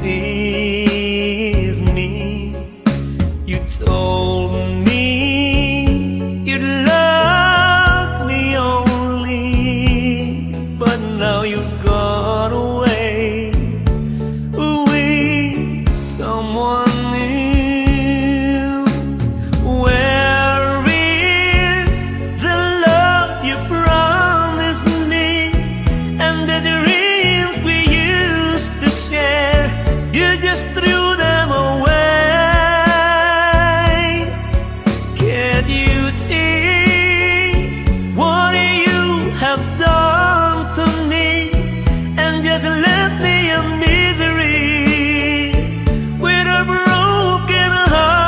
deceive me. You told me you loved me only, but now you've gone away with someone new. Where is the love you promised me and the dreams we used to share? You just threw them away. Can't you see what you have done to me and just left me in misery with a broken heart?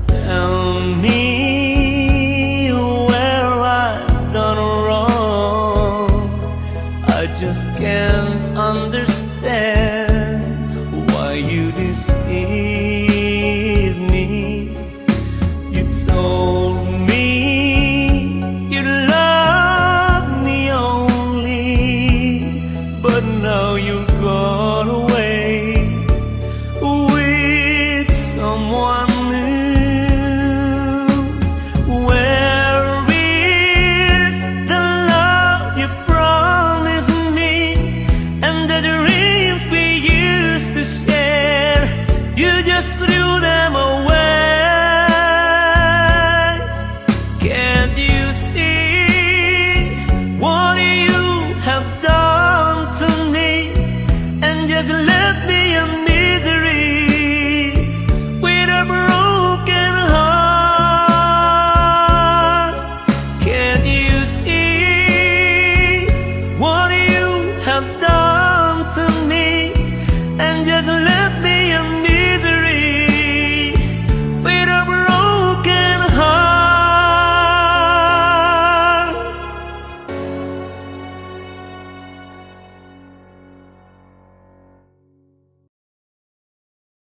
Tell me where I've done wrong. I just can't understand why you deceive me. You told me you loved me only, but now you've gone away with someone new. Where is the love you promised me and the dreams we used to share? You just threw them away. Can't you see what you have done to me and just left me in misery with a broken heart? Can't you see what you have done to me and just